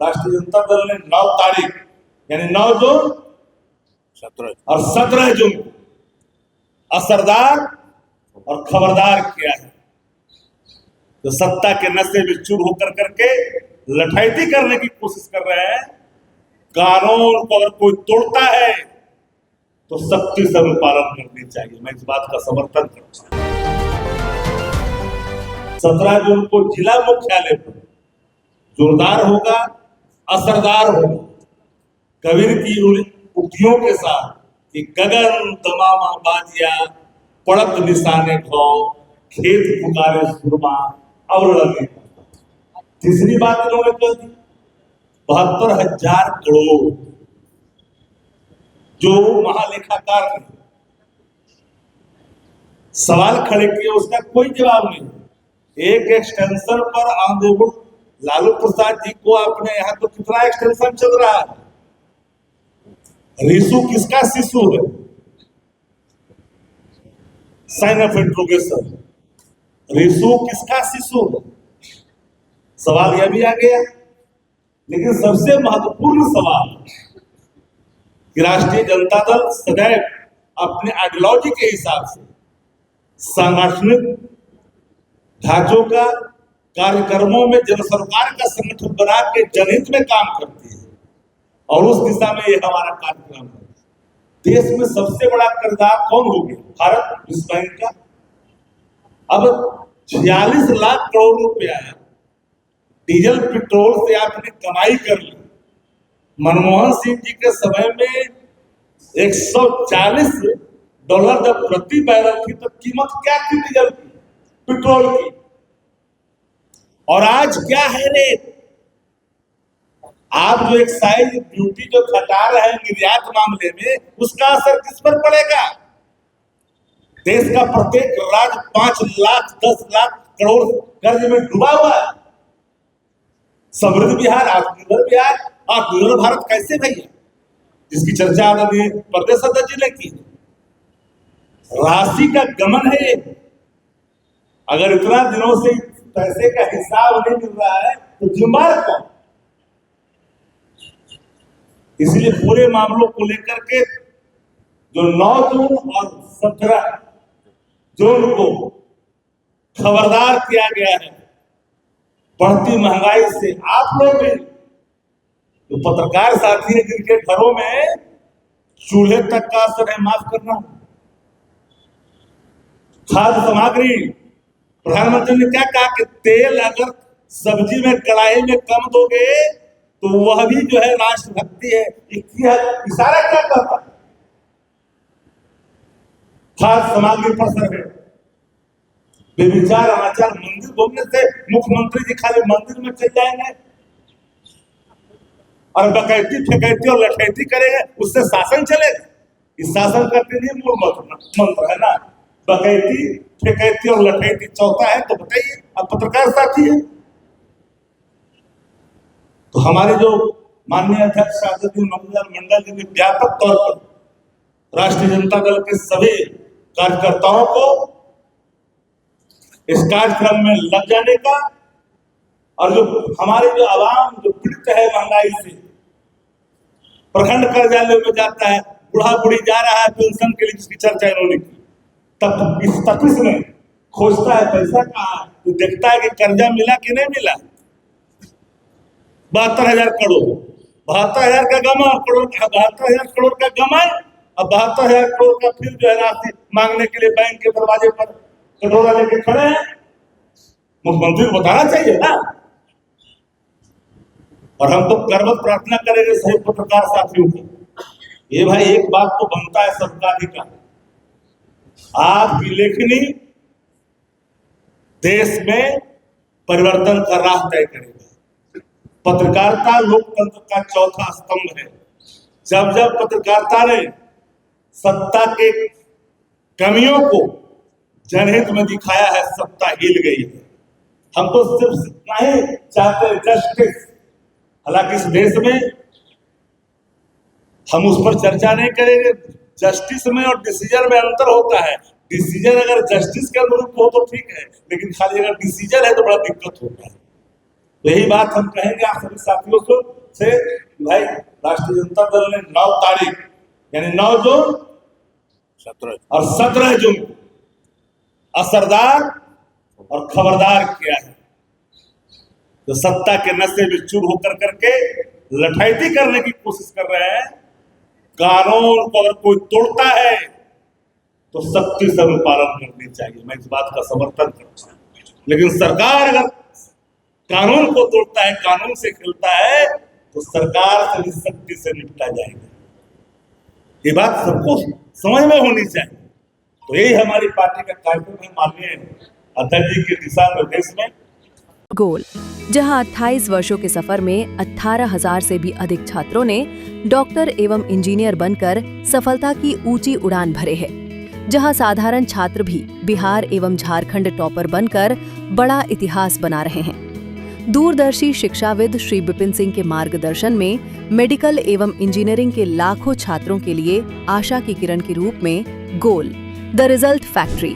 राष्ट्रीय जनता दल ने 9 तारीख यानी 9 जून 17 और 17 जून असरदार और खबरदार किया है। जो सत्ता के नशे में चूर होकर करके लठैती करने की कोशिश कर रहे हैं, कानून को अगर कोई तोड़ता है तो सख्ती से अनुपालन करनी चाहिए। मैं इस बात का समर्थन करता हूं। 17 जून को जिला मुख्यालय पर जोरदार होगा, असरदार होगा, कबीर की उक्तियों के साथ कि गगन तमामा बाजिया पड़त निशाने खाओ, खेत पुकारे सुरमा और लगे। तीसरी बात इन्होंने कह दी 72,000 करोड़ जो महालेखाकार ने सवाल खड़े किए, उसका कोई जवाब नहीं। एक एक्सटेंशन पर आंदोलन लालू प्रसाद जी को अपने यहाँ तो कितना एक्सटेंशन चल रहा है। रिसु किसका शिशु है? Sign of interrogation. रिसु किसका शिशु है? सवाल यह भी आ गया। लेकिन सबसे महत्वपूर्ण सवाल कि राष्ट्रीय जनता दल सदैव अपने आइडियोलॉजी के हिसाब से सांगठनिक ढांचों का, कार्यक्रमों में जन सरकार का संगठन बना के जनहित में काम करती है और उस दिशा में यह हमारा कार्यक्रम है। देश में सबसे बड़ा कर्जदार कौन हो गया? भारत, विश्व बैंक का। अब 46 लाख करोड़ रुपया डीजल पेट्रोल से आपने कमाई कर ली। मनमोहन सिंह जी के समय में $140 जब प्रति बैरल थी तो कीमत क्या थी डीजल की, पेट्रोल की, और आज क्या है रेट? आप जो एक्साइज ड्यूटी जो घटा रहे हैं निर्यात मामले में, उसका असर किस पर पड़ेगा? देश का प्रत्येक राज्य 5 लाख 10 लाख करोड़ कर्ज में डूबा हुआ है। समृद्ध बिहार, आत्मनिर्भर बिहार, आत्मनिर्भर भारत कैसे भैया, जिसकी चर्चा आदरणीय प्रदेश अध्यक्ष जी ने की। राशि का गमन है ये। अगर इतना दिनों से पैसे का हिसाब नहीं मिल रहा है तो जिम्मेदार कौन? इसलिए पूरे मामलों को लेकर के जो 9 जून और 17 जून को खबरदार किया गया है, बढ़ती महंगाई से आप लोग भी तो पत्रकार साथी है जिनके घरों में चूल्हे तक का असर है, माफ करना, खाद्य सामग्री, प्रधानमंत्री ने क्या कहा कि तेल अगर सब्जी में कढ़ाई में कम दोगे तो वह भी जो है राष्ट्रभक्ति है। इशारा क्या कहता है? खाद्य सामग्री पर असर है। बेविचार अनाचार मंदिर घूमने से मुख्यमंत्री जी खाली मंदिर में चल जाएंगे और डकैती फेकैती और लठैती करेंगे, उससे शासन चलेगा? इस शासन का मूल मंत्र है ना, डकैती फेकैती और लठैती। चौथा है तो बताइए, आप पत्रकार साथी है। तो हमारे जो माननीय अध्यक्ष आदरणीय मनोज मंडल जी ने व्यापक तौर पर राष्ट्रीय जनता दल के सभी कार्यकर्ताओं को इस कार्यक्रम में लग जाने का, और जो हमारे जो आवाम जो पीड़ित है महंगाई से, प्रखंड कार्यालय में जाता है, बूढ़ा बूढ़ी जा रहा है पेंशन के लिए, जिसकी चर्चा इन्होंने की, तब इस तपिश में खोजता है पैसा कहाँ, तो देखता है कि कर्जा मिला कि नहीं मिला। 72,000 करोड़, 72,000 का गमा, 72,000 करोड़ का गमा, अब 72,000 करोड़ का फिर जो है राशि मांगने के लिए बैंक के दरवाजे पर कटोरा लेके खड़े हैं। मुख्यमंत्री को बताना चाहिए ना। और हम तो करवत प्रार्थना करेंगे सही पत्रकार साथियों की, ये भाई एक बात तो बनता है सबका अधिकार, आपकी लेखनी देश में परिवर्तन का राह तय करेगा। पत्रकारिता लोकतंत्र का चौथा स्तंभ है। जब जब पत्रकारिता ने सत्ता के कमियों को जनहित में दिखाया है, सत्ता हिल गई है। हम तो सिर्फ इतना ही चाहते जस्टिस। हालांकि इस देश में हम उस पर चर्चा नहीं करेंगे। जस्टिस में और डिसीजन में अंतर होता है। डिसीजन अगर जस्टिस के अनुरूप हो तो ठीक है, लेकिन खाली अगर डिसीजन है तो बड़ा दिक्कत होता है। यही बात हम कहेंगे आप सभी साथियों को से भाई राष्ट्रीय जनता दल ने 9 तारीख यानी 9 जून 17 और 17 जून को असरदार और खबरदार किया है। जो सत्ता के नशे में चूर होकर करके लठैती करने की कोशिश कर रहे हैं, कानून को अगर कोई तोड़ता है तो सख्ती से पालन करनी चाहिए। मैं इस बात का समर्थन करता हूं, लेकिन सरकार अगर कानून को तोड़ता है, कानून से खेलता है, तो सरकार से भी सख्ती से निपटा जाएगा। ये बात सबको समझ में होनी चाहिए। तो यही हमारी पार्टी का कार्यक्रम है। माननीय अध्यक्ष जी के दिशा निर्देश में गोल, जहां 28 वर्षों के सफर में 18,000 से भी अधिक छात्रों ने डॉक्टर एवं इंजीनियर बनकर सफलता की ऊंची उड़ान भरे है, जहां साधारण छात्र भी बिहार एवं झारखंड टॉपर बनकर बड़ा इतिहास बना रहे हैं। दूरदर्शी शिक्षाविद श्री विपिन सिंह के मार्गदर्शन में मेडिकल एवं इंजीनियरिंग के लाखों छात्रों के लिए आशा की किरण के रूप में गोल, द रिजल्ट फैक्ट्री